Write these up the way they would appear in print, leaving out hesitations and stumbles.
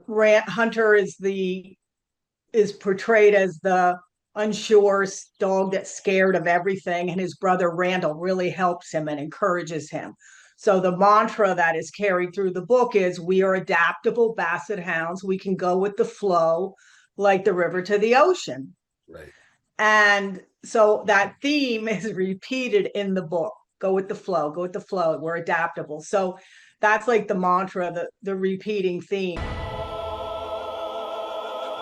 Hunter is portrayed as the unsure dog that's scared of everything, and his brother Randall really helps him and encourages him. So the mantra that is carried through the book is we are adaptable basset hounds. We can go with the flow like the river to the ocean. Right. And so that theme is repeated in the book. Go with the flow, go with the flow. We're adaptable. So that's like the mantra, the repeating theme.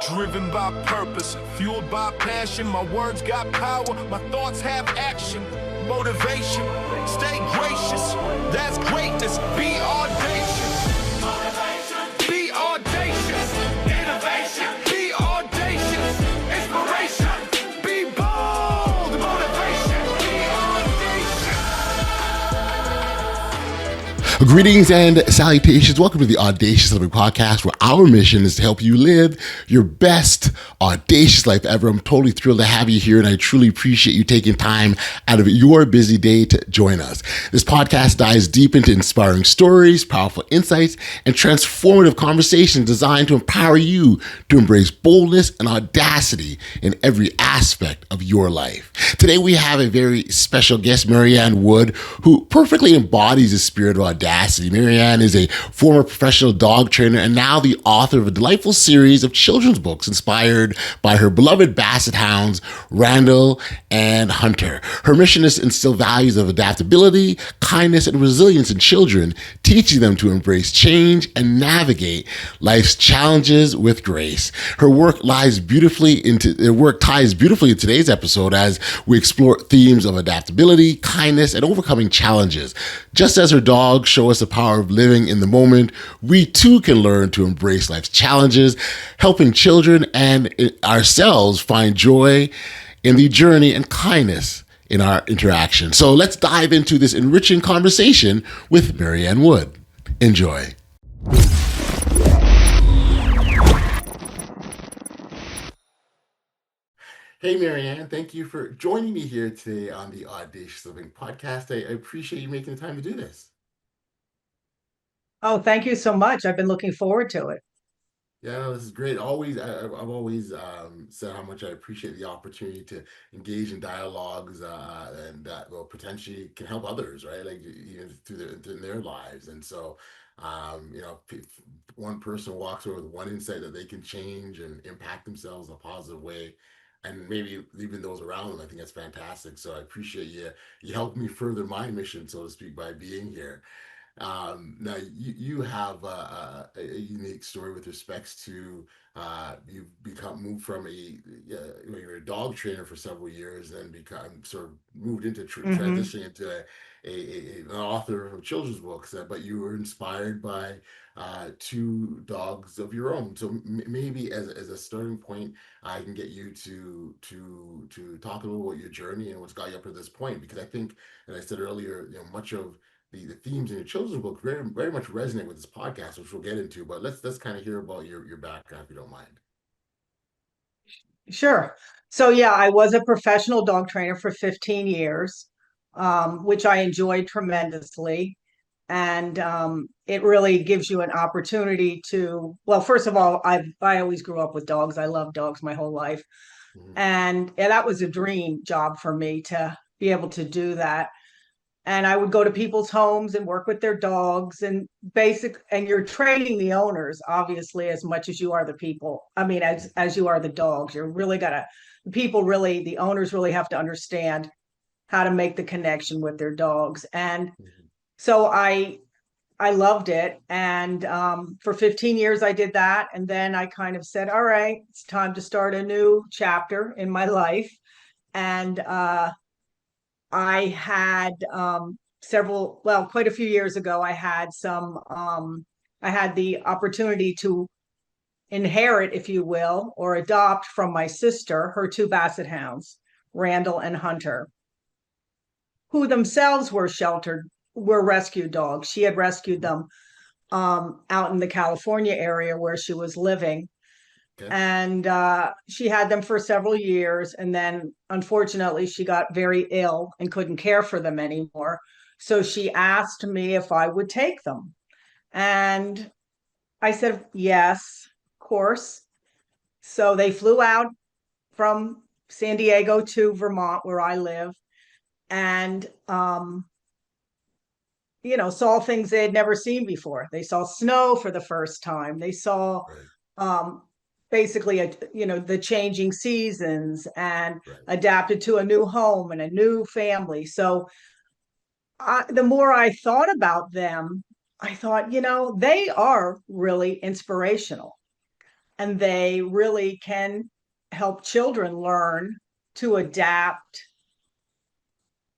Driven by purpose, fueled by passion. My words got power, my thoughts have action. Motivation, stay gracious. That's greatness. Be audacious. Motivation. Be audacious. Innovation. Be audacious. Inspiration. Be bold. Motivation. Be audacious. Greetings and salutations. Welcome to the Audacious Living Podcast, where our mission is to help you live your best audacious life ever. I'm totally thrilled to have you here, and I truly appreciate you taking time out of your busy day to join us. This podcast dives deep into inspiring stories, powerful insights, and transformative conversations designed to empower you to embrace boldness and audacity in every aspect of your life. Today, we have a very special guest, Maryanne Wood, who perfectly embodies the spirit of audacity. Maryanne is a former professional dog trainer and now the author of a delightful series of children's books inspired by her beloved Basset Hounds, Randall and Hunter. Her mission is to instill values of adaptability, kindness, and resilience in children, teaching them to embrace change and navigate life's challenges with grace. Her work ties beautifully in today's episode as we explore themes of adaptability, kindness, and overcoming challenges. Just as her dogs show us the power of living in the moment, we too can learn to embrace life's challenges, helping children and ourselves find joy in the journey and kindness in our interaction. So let's dive into this enriching conversation with Maryanne Wood. Enjoy. Hey, Maryanne, thank you for joining me here today on the Audacious Living Podcast. I appreciate you making the time to do this. Oh, thank you so much. I've been looking forward to it. Yeah, no, this is great. I've always said how much I appreciate the opportunity to engage in dialogues and that will potentially can help others, right? Like even through their lives. And so, one person walks away with one insight that they can change and impact themselves in a positive way, and maybe even those around them. I think that's fantastic. So I appreciate you. You helped me further my mission, so to speak, by being here. Now you have a unique story with respects to you've moved from you were a dog trainer for several years, then become sort of moved into Hmm. transitioning into an author of children's books, but you were inspired by two dogs of your own. So maybe as a starting point, I can get you to talk a little about your journey and what's got you up to this point, because I think, as I said earlier, much of the themes in your children's book very very much resonate with this podcast, which we'll get into. But let's kind of hear about your background, if you don't mind. Sure. So, yeah, I was a professional dog trainer for 15 years, which I enjoyed tremendously. And it really gives you an opportunity to, well, first of all, I always grew up with dogs. I love dogs my whole life. Mhm. And that was a dream job for me to be able to do that. And I would go to people's homes and work with their dogs and you're training the owners, obviously, as much as you are the people. I mean, as you are the dogs. You're really gotta the owners really have to understand how to make the connection with their dogs. And Mhm. so I loved it. And for 15 years I did that. And then I kind of said, all right, it's time to start a new chapter in my life. And I had quite a few years ago, I had the opportunity to inherit, if you will, or adopt from my sister her two Basset Hounds, Randall and Hunter, who themselves were rescue dogs. She had rescued them out in the California area where she was living. Okay. And she had them for several years. And then, unfortunately, she got very ill and couldn't care for them anymore. So she asked me if I would take them. And I said yes. course. So they flew out from San Diego to Vermont, where I live, and saw things they had never seen before. They saw snow for the first time. They saw Right. um, basically, the changing seasons, and Right. adapted to a new home and a new family. So the more I thought about them, I thought, they are really inspirational, and they really can help children learn to adapt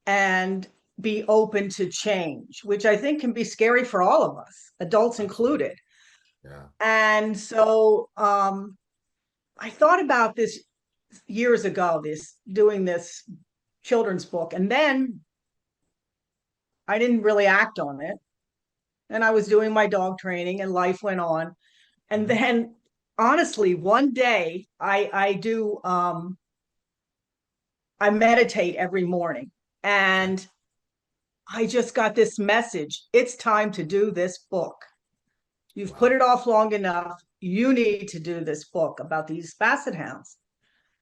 and be open to change, which I think can be scary for all of us, adults Absolutely. included. Yeah. And so I thought about this years ago, doing this children's book, and then I didn't really act on it. And I was doing my dog training, and life went on. And Mhm. then honestly, one day I meditate every morning, Okay. and I just got this message. It's time to do this book. You've put Wow. it off long enough. You need to do this book about these Basset Hounds.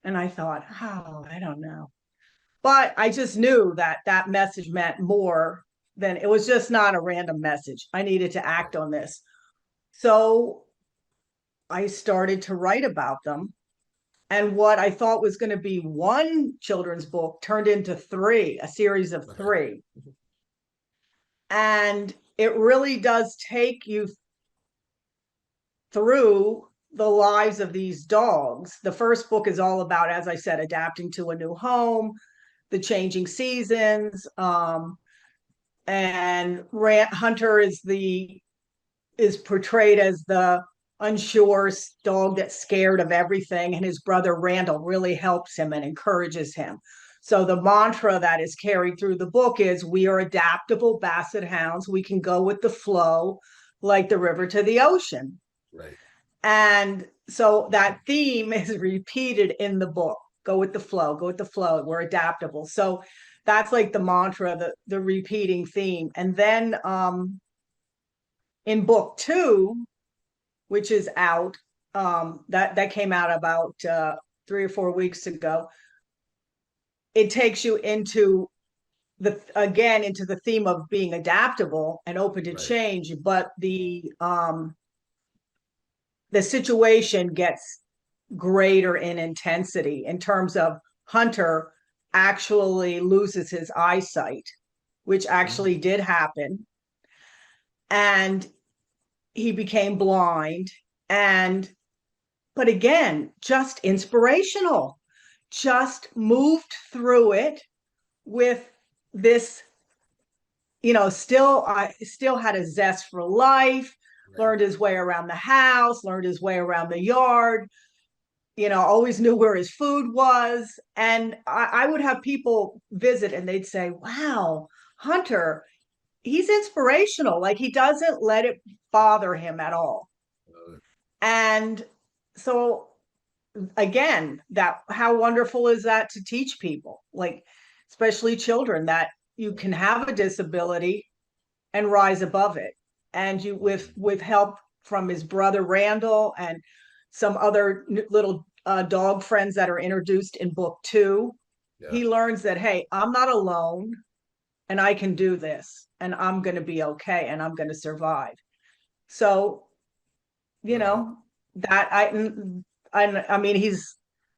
And I thought, oh, I don't know. But I just knew that that message meant more than, it was just not a random message. I needed to act Right. on this. So I started to write about them. And what I thought was going to be one children's book turned into three, a series of Okay. three. And it really does take you through the lives of these dogs. The first book is all about, as I said, adapting to a new home, the changing seasons. And Hunter is portrayed as the unsure dog that's scared of everything, and his brother Randall really helps him and encourages him. So the mantra that is carried through the book is, we are adaptable Basset Hounds. We can go with the flow like the river to the ocean. Right. And so that theme is repeated in the book. Go with the flow, go with the flow. We're adaptable. So that's like the mantra, the repeating theme. And then in book 2, which is out, that came out about 3 or 4 weeks ago, it takes you into the theme of being adaptable and open to Right. change, but the situation gets greater in intensity, in terms of Hunter actually loses his eyesight, which Mm. actually did happen. And he became blind. But again, just inspirational, just moved through it with this, still had a zest for life, Right. learned his way around the house, learned his way around the yard, always knew where his food was. And I would have people visit, and they'd say, wow, Hunter, he's inspirational. Like, he doesn't let it bother him at all. Love it. And so, again, that, how wonderful is that to teach people, like, especially children, that you can have a disability and rise above it. And you, Mhm. with help from his brother Randall and some other little dog friends that are introduced in book 2, Yeah. he learns that, hey, I'm not alone, and I can do this, and I'm going to be okay, and I'm going to survive. So, you Love it. know, that I mean,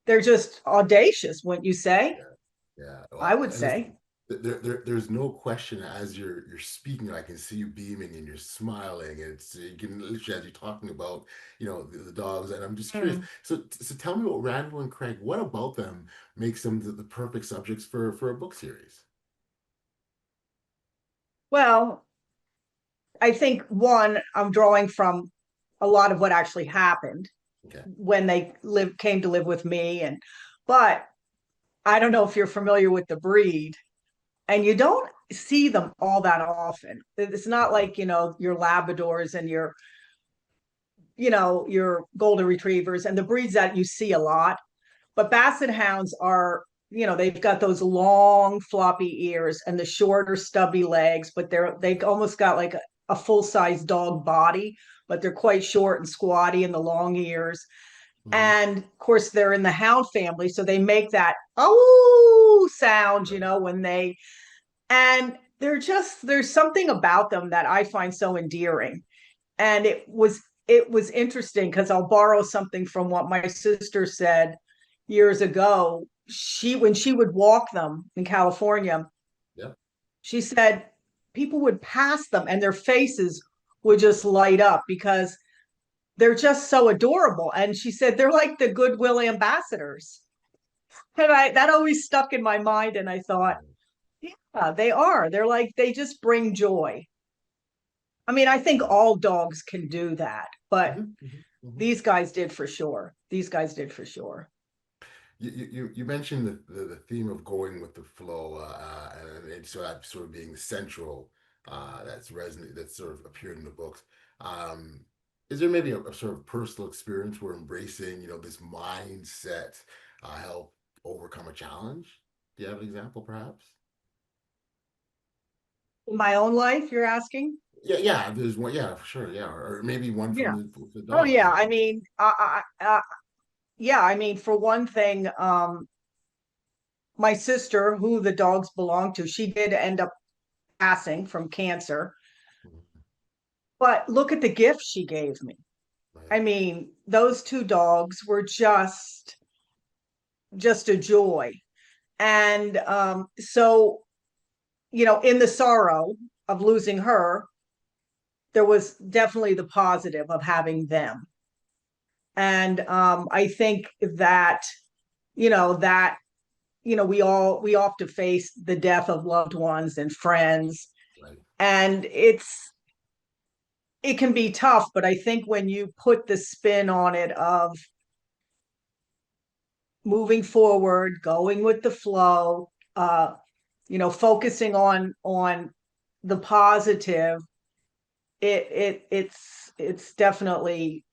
they're just audacious, wouldn't you say? Yeah. Yeah. I Well, would and listen, say. there's no question, as you're speaking, I can see you beaming and you're smiling. And it's, you can literally, as you're talking about, the dogs. And I'm just curious. Mm. So tell me about Randall and Craig. What about them makes them the perfect subjects for a book series? Well, I think, one, I'm drawing from a lot of what actually happened Okay. when they came to live with me. And but I don't know if you're familiar with the breed, and you don't see them all that often. It's not Mhm. like, your Labradors and your golden retrievers and the breeds that you see a lot. But Basset Hounds are, they've got those long floppy ears and the shorter stubby legs, but they almost got like a full-size dog body, but they're quite short and squatty and the long ears. Hmm. And of course, they're in the hound family, so they make that oh sound, Right. when they, and there's something about them that I find so endearing. And it was interesting because I'll borrow something from what my sister said years ago. When she would walk them in California, Yeah. she said people would pass them and their faces would just light up because they're just so adorable. And she said they're like the goodwill ambassadors. And that always stuck in my mind. And I thought, Right. yeah, they are. They're like, they just bring joy. I mean, I think Right. all dogs can do that, but Mhm, mhm, mhm. these guys did for sure. These guys did for sure. You mentioned the theme of going with the flow, and so that sort of being central, that's sort of appeared in the books. Um, is there maybe a sort of personal experience where embracing, this mindset help overcome a challenge? Do you have an example, perhaps? In my own life, you're asking? Yeah, yeah. There's one, yeah, for sure, yeah, or maybe one from Yeah. the Oh, dogs. yeah. I mean, yeah. I mean, for one thing, my sister, who the dogs belong to, she did end up passing from cancer. Mhm. But look at the gift she gave me. Right, I mean, those two dogs were just a joy. And so, in the sorrow of losing her, there was definitely the positive of having them. And I think that we all have to face the death of loved ones and friends, right, and it can be tough. But I think when you put the spin on it of moving forward, going with the flow, focusing on the positive, it's definitely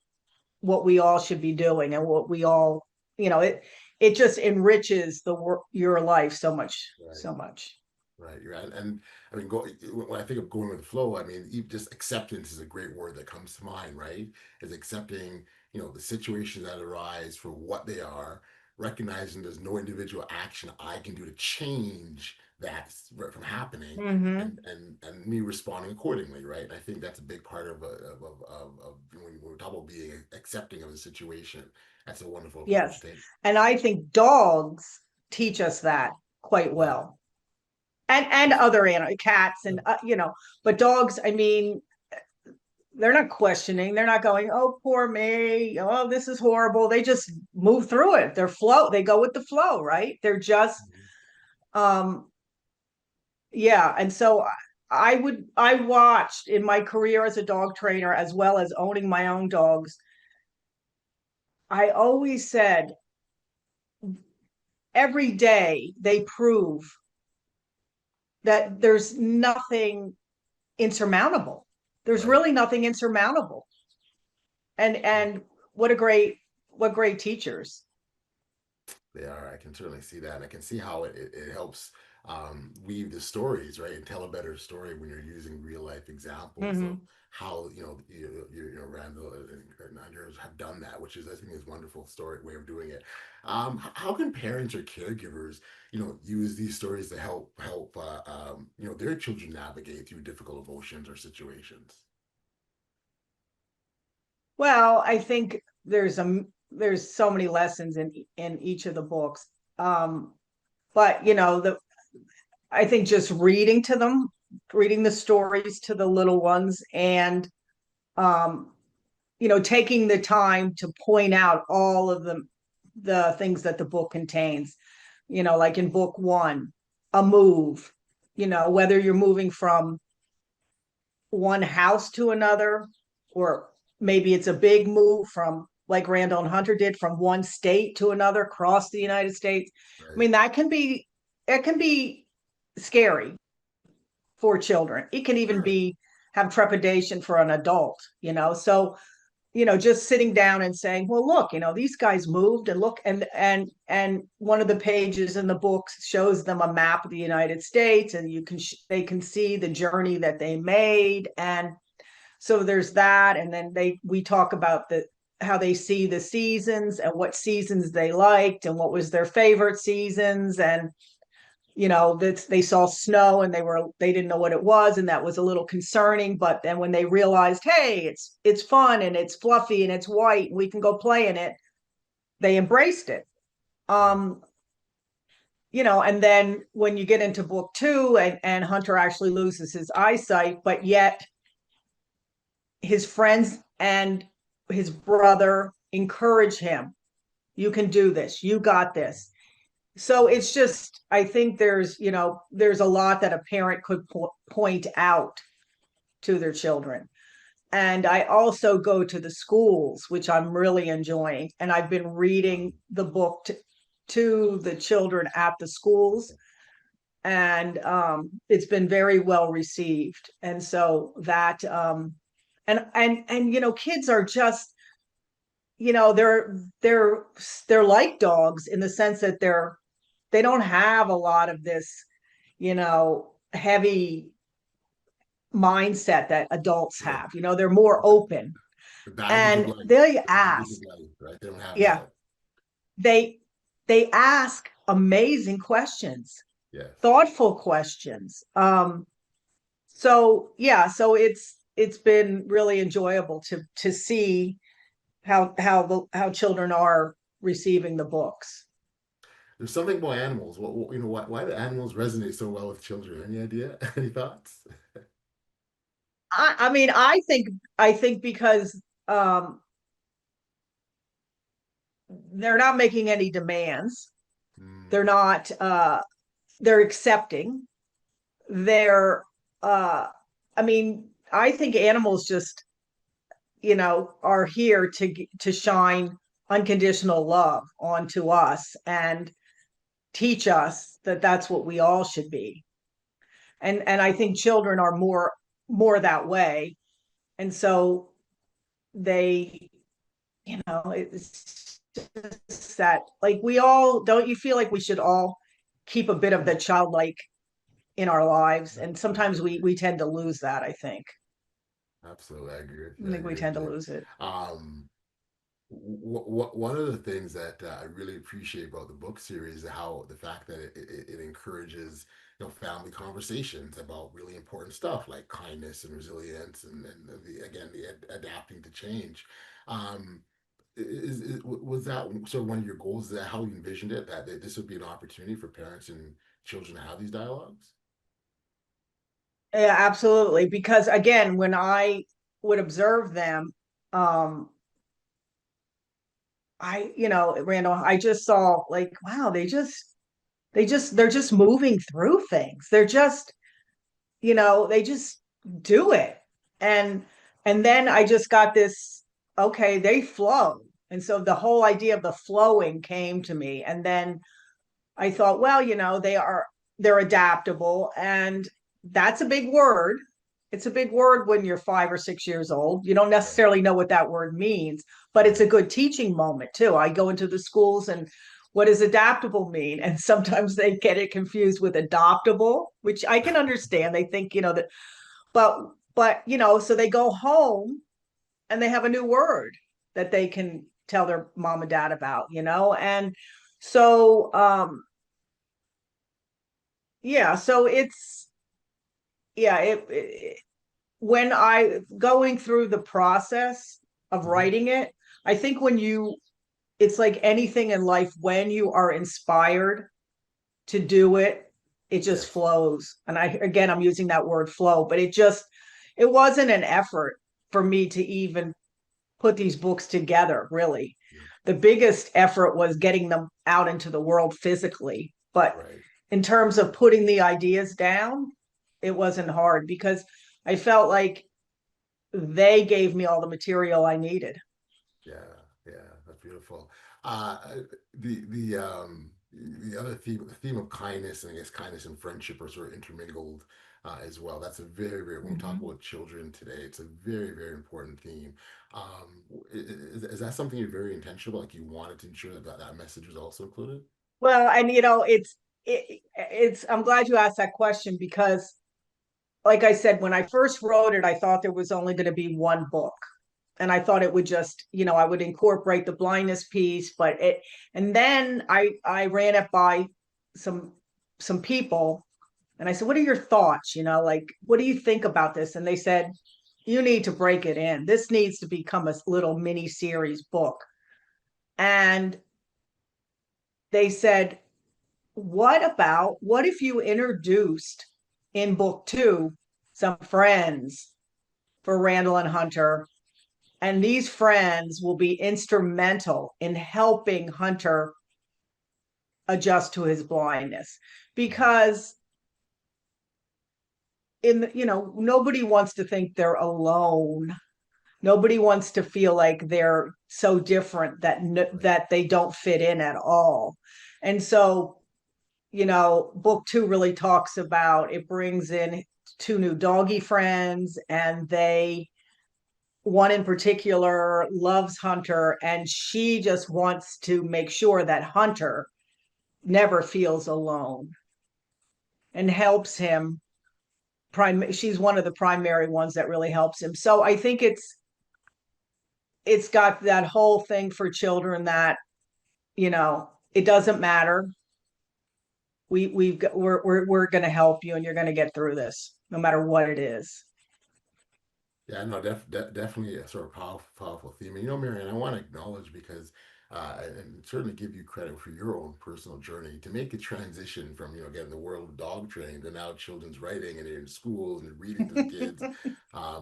what we all should be doing, and what we all, it just enriches your life so much, right. so much. Right, you're right. And I mean, when I think of going with the flow, I mean, just acceptance is a great word that comes to mind, right? Is accepting, the situations that arise for what they are, recognizing there's no individual action I can do to change that from happening, Mm-hmm. and me responding accordingly, right? And I think that's a big part of when we talk about being accepting of the situation. That's a wonderful approach Yes. to take. And I think dogs teach us that quite Yeah, well. And other animals, cats, yeah, and but dogs, I mean, they're not questioning. They're not going, "Oh, poor me. Oh, this is horrible." They just move through it. They go with the flow, right? They're just mhm, um yeah. And so I watched in my career as a dog trainer, as well as owning my own dogs. I always said every day they prove that there's nothing insurmountable. There's right. really nothing insurmountable. And what great teachers. They are. I can certainly see that. And I can see how it helps weave the stories, right? And tell a better story when you're using real life examples of Hmm. how, Randall and others have done that, which is, I think, is a wonderful story way of doing it. How can parents or caregivers, use these stories to help, their children navigate through difficult emotions or situations? Well, I think there's so many lessons in each of the books. Um, but the I think just reading to them, reading the stories to the little ones, and um, taking the time to point out all of the things that the book contains. Like in book one, a move. Whether you're moving from one house to another, or maybe it's a big move from, like Randall and Hunter did, from one state to another across the United States. I Right. mean, that can be scary for children. It can even Sure. be have trepidation for an adult. So just sitting down and saying, well, look, these guys moved, and look, and one of the pages in the book shows them a map of the United States, and they can see the journey that they made. And So there's that, and then we talk about the how they see the seasons and what seasons they liked and what was their favorite seasons. And that they saw snow and they didn't know what it was, and that was a little concerning. But then when they realized, hey, it's fun and it's fluffy and it's white and we can go play in it, they embraced it. um and then when you get into book two, and Hunter actually loses his eyesight, but yet his friends and his brother encourage him. You can do this. You got this. So it's just, I think there's a lot that a parent could point out to their children. And I also go to the schools, which I'm really enjoying. And I've been reading the book to the children at the schools. And it's been very well received. And so that, kids are just, they're like dogs in the sense that they don't have a lot of this, heavy mindset that adults Yeah. have. They're more open, The baggage of and life. they The baggage of ask. life, right? They don't have Yeah, that. they they ask amazing questions, Yes. thoughtful questions. So it's been really enjoyable to see how children are receiving the books. There's something about animals. Why do animals resonate so well with children? Any idea? Any thoughts? I mean, I think because um, they're not making any demands. They're Mm, not. They're accepting. They're. Uh, I mean, I think animals just are here to shine unconditional love onto us and teach us that that's what we all should be. And I think children are more that way. And so they, it's just that, like, we all, don't you feel like we should all keep a bit of the childlike in our lives? And sometimes we absolutely. we tend to lose that, I think. Absolutely. I agree with I you. I think we agree tend with to you. lose it. Um, One of the things that I really appreciate about the book series is how the fact that it encourages family conversations about really important stuff like kindness and resilience and again the adapting to change. Um, was that sort of one of your goals? Is that how you envisioned it? That this would be an opportunity for parents and children to have these dialogues? Yeah, absolutely. Because again, when I would observe them, um, Randall, I just saw, like, wow, they're just moving through things. They just do it. And and then I just got this, okay, they flow. And so the whole idea of the flowing came to me. And then I thought, well, they're adaptable, and that's a big word. It's a big word when you're 5 or 6 years old. You don't Right, necessarily know what that word means, but it's a right. good teaching moment too. I go into the schools, and what does adaptable mean? And sometimes they get it confused with adoptable, which I can understand. They think, that, so they go home and they have a new word that they can tell their mom and dad about, and so yeah, so it's yeah, when I going through the process of Hmm. writing it, I think it's like anything in life, when you are inspired to do it, it just Yes. flows. And I'm using that word flow, but it wasn't an effort for me to even put these books together, really. Yeah. The biggest effort was getting them out into the world physically. But Right. in terms of putting the ideas down, it wasn't hard because I felt like they gave me all the material I needed. Yeah, yeah, that's beautiful. Uh, the other theme of kindness and I guess kindness and friendship are sort of intermingled as well. That's a very when we talk Mhm. about children today, it's a very important theme. Is that something you're very intentional about? Like you wanted to ensure that message was also included? Well, and it's I'm glad you asked that question because like I said, when I first wrote it, I thought there was only going to be one book. And I thought it would just, I would incorporate the blindness piece, and then I ran it by some some people, and I said, what are your thoughts? Like, what do you think about this? And they said, you need to break it in. This needs to become a little mini series book. And they said, what if you introduced in book two some friends for Randall and Hunter, and these friends will be instrumental in helping Hunter adjust to his blindness, because nobody wants to think they're alone. Nobody wants to feel like they're so different that they don't fit in at all. And so, book two really talks about, it brings in two new doggy friends, and one in particular loves Hunter, and she just wants to make sure that Hunter never feels alone, and helps him. She's one of the primary ones that really helps him. So I think it's got that whole thing for children that, it doesn't matter. We're going to help you, and you're going to get through this no matter what it is. Yeah, no, definitely a sort of powerful theme. And Maryanne, I want to acknowledge because, and certainly give you credit for your own personal journey to make a transition from, again, the world of dog training to now children's writing, and you're in schools and reading to the kids.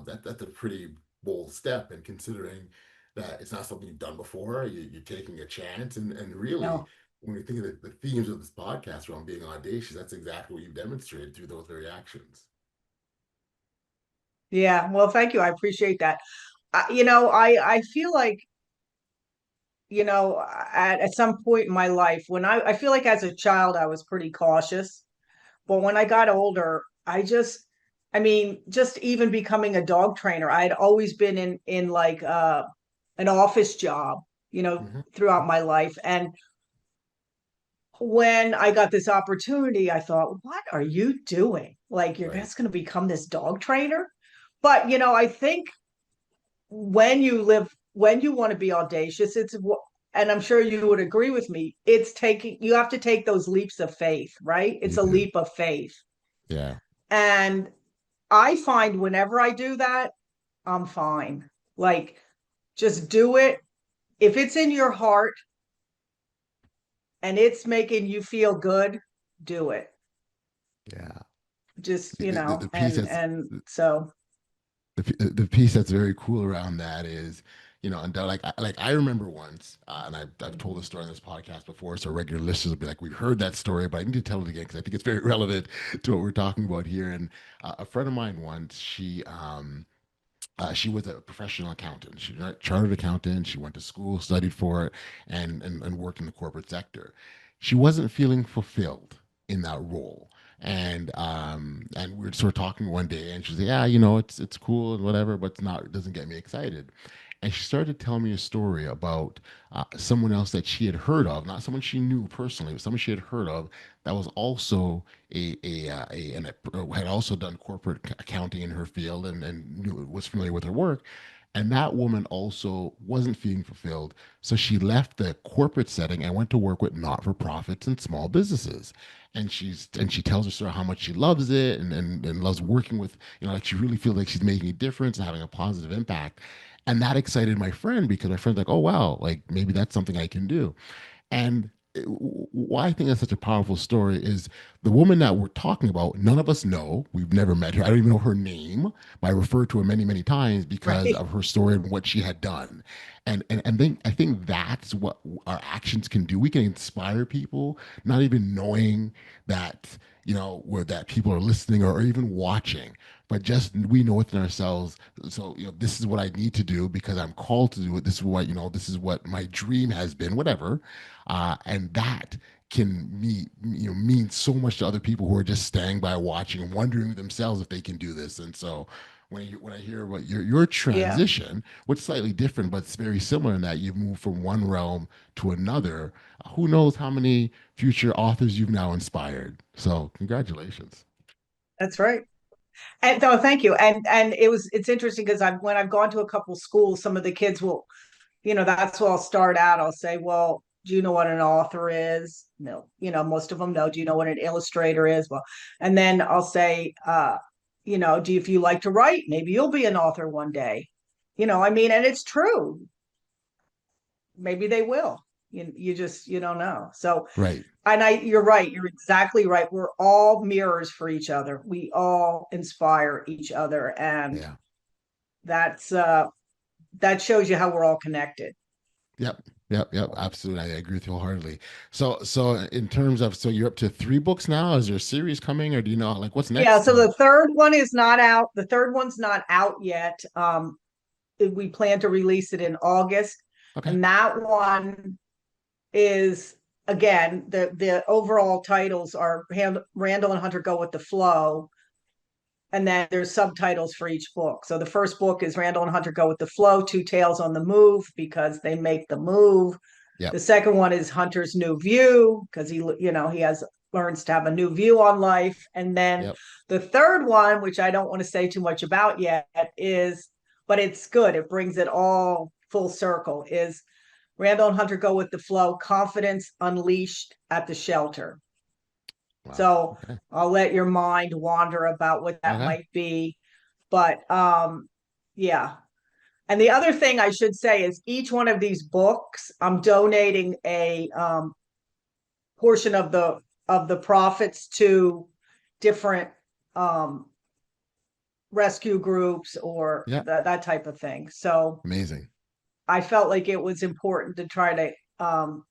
That's a pretty bold step, and considering that it's not something you've done before, you're taking a chance, and really, No. when you think of the themes of this podcast around being audacious, that's exactly what you've demonstrated through those very actions. Yeah, well, thank you. I appreciate that. I feel like, at some point in my life, when I feel like as a child I was pretty cautious, but when I got older, I mean, just even becoming a dog trainer, I had always been in like an office job, Hmm. throughout my life. And when I got this opportunity, I thought, what are you doing? Like, you're Right. just going to become this dog trainer? But, I think when you want to be audacious, and I'm sure you would agree with me, you have to take those leaps of faith, right? It's You a do. leap of faith. Yeah. And I find whenever I do that, I'm fine. Like, just do it. If it's in your heart and it's making you feel good, do it. Yeah. Just, The piece and so. the piece that's very cool around that is, and like I remember once, and I've told this story on this podcast before, so regular listeners will be like, we've heard that story, but I need to tell it again because I think it's very relevant to what we're talking about here. And a friend of mine once, she was a professional accountant. She's a chartered accountant. She went to school, studied for it, and worked in the corporate sector. She wasn't feeling fulfilled in that role. And we were sort of talking one day, and she was like, "Yeah, it's cool and whatever, but it doesn't get me excited." And she started telling me a story about someone else that she had heard of, not someone she knew personally, but someone she had heard of that was also had also done corporate accounting in her field, and was familiar with her work. And that woman also wasn't feeling fulfilled. So she left the corporate setting and went to work with not-for-profits and small businesses. And she tells her story how much she loves it, and loves working with, like she really feels like she's making a difference and having a positive impact. And that excited my friend, because my friend's like, oh wow, like maybe that's something I can do. And why I think that's such a powerful story is the woman that we're talking about, none of us know. We've never met her. I don't even know her name, but I referred to her many, many times because Right. of her story and what she had done. And then I think that's what our actions can do. We can inspire people, not even knowing that, where that people are listening or even watching, but just we know within ourselves. So, this is what I need to do because I'm called to do it. This is what, this is what my dream has been, whatever. And that can mean so much to other people who are just standing by watching and wondering themselves if they can do this. And so when I hear about your Yeah, transition, what's slightly different, but it's very similar in that you've moved from one realm to another. Who knows how many future authors you've now inspired? So congratulations. that's right. And no, thank you. And it's interesting because when I've gone to a couple schools, some of the kids will, that's where I'll start out. I'll say, well, do you know what an author is? No, most of them know. Do you know what an illustrator is? Well, and then I'll say, if you like to write, maybe you'll be an author one day. And it's true. Maybe they will. You don't know. So, Right. and you're right. You're exactly right. We're all mirrors for each other. We all inspire each other, and Yeah. that's that shows you how we're all connected. Yep. Yep. Absolutely. I agree with you wholeheartedly. So in terms of, so you're up to 3 books now. Is there a series coming, or do you know like what's Yeah. next? So the third one is not out. The third one's not out yet. We plan to release it in August, Okay. and that one is, again, the overall titles are Randall and Hunter Go with the Flow, and then there's subtitles for each book. So the first book is Randall and Hunter Go with the Flow, Two Tails on the Move, because they make the move. Yep. The second one is Hunter's New View, because he learns to have a new view on life. And then Yep. the third one, which I don't want to say too much about yet, but it's good. It brings it all full circle, is Randall and Hunter Go with the Flow, Confidence Unleashed at the Shelter. Wow. So Okay. I'll let your mind wander about what that might be. But yeah. And the other thing I should say is each one of these books, I'm donating a portion of the profits to different rescue groups or that type of thing. So amazing. I felt like it was important to try to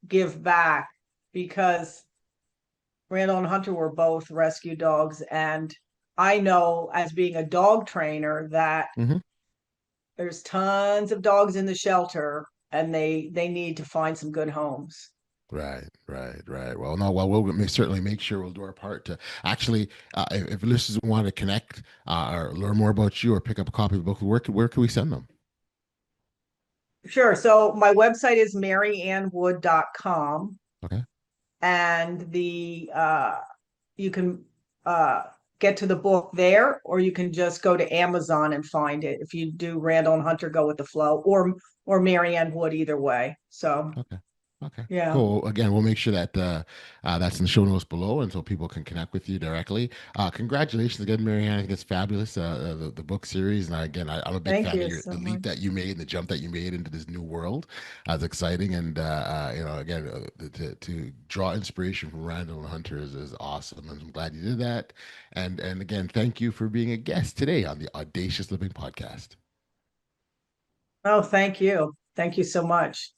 give back, because Randall and Hunter were both rescue dogs, and I know, as being a dog trainer, that there's tons of dogs in the shelter, and they need to find some good homes. Right. Well, no, we'll certainly make sure we'll do our part to actually, if listeners want to connect or learn more about you or pick up a copy of the book, where can we send them? Sure. So my website is maryannwood.com. Okay. And you can get to the book there, or you can just go to Amazon and find it if you do Randall and Hunter Go with the Flow, or Maryanne Wood, either way. So Okay. Yeah. Cool. Again, we'll make sure that that's in the show notes below, and so people can connect with you directly. Congratulations again, Maryanne. I think it's fabulous. The book series, and again, I'm a big Thank fan you of so the leap much. that you made and the jump that you made into this new world. It's exciting, and again, to draw inspiration from Randall and Hunter is awesome, and I'm glad you did that. And again, thank you for being a guest today on the Audacious Living Podcast. Oh, thank you. Thank you so much.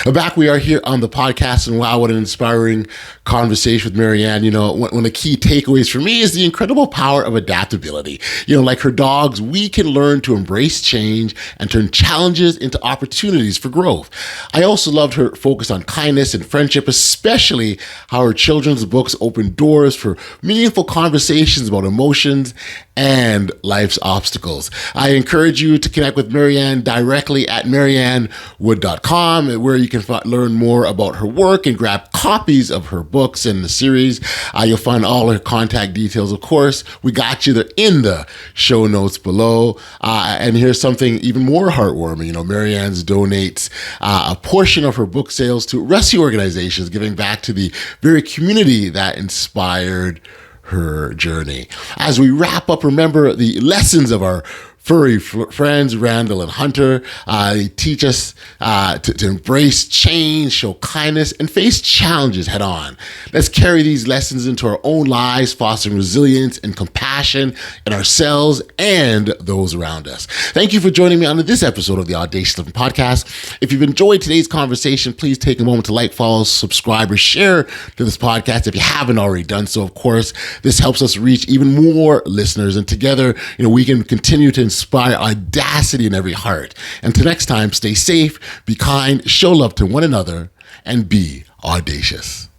Back we are here on the podcast, and wow, what an inspiring conversation with Maryanne. One of the key takeaways for me is the incredible power of adaptability. Like her dogs, we can learn to embrace change and turn challenges into opportunities for growth. I also loved her focus on kindness and friendship, especially how her children's books open doors for meaningful conversations about emotions and life's obstacles. I encourage you to connect with Maryanne directly at maryannwood.com, where you can learn more about her work and grab copies of her books in the series. You'll find all her contact details, of course. We got you there in the show notes below. And here's something even more heartwarming. Maryanne donates a portion of her book sales to rescue organizations, giving back to the very community that inspired her journey. As we wrap up, remember the lessons of our furry friends, Randall and Hunter. They teach us to embrace change, show kindness, and face challenges head on. Let's carry these lessons into our own lives, fostering resilience and compassion in ourselves and those around us. Thank you for joining me on this episode of the Audacious Living Podcast. If you've enjoyed today's conversation, please take a moment to like, follow, subscribe, or share to this podcast if you haven't already done so. Of course, this helps us reach even more listeners, and together, we can continue to inspire audacity in every heart. Until next time, stay safe, be kind, show love to one another, and be audacious.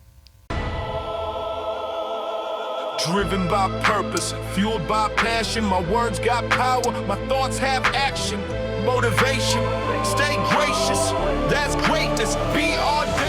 Driven by purpose, fueled by passion, my words got power, my thoughts have action. motivation. Stay gracious, that's greatness. Be audacious.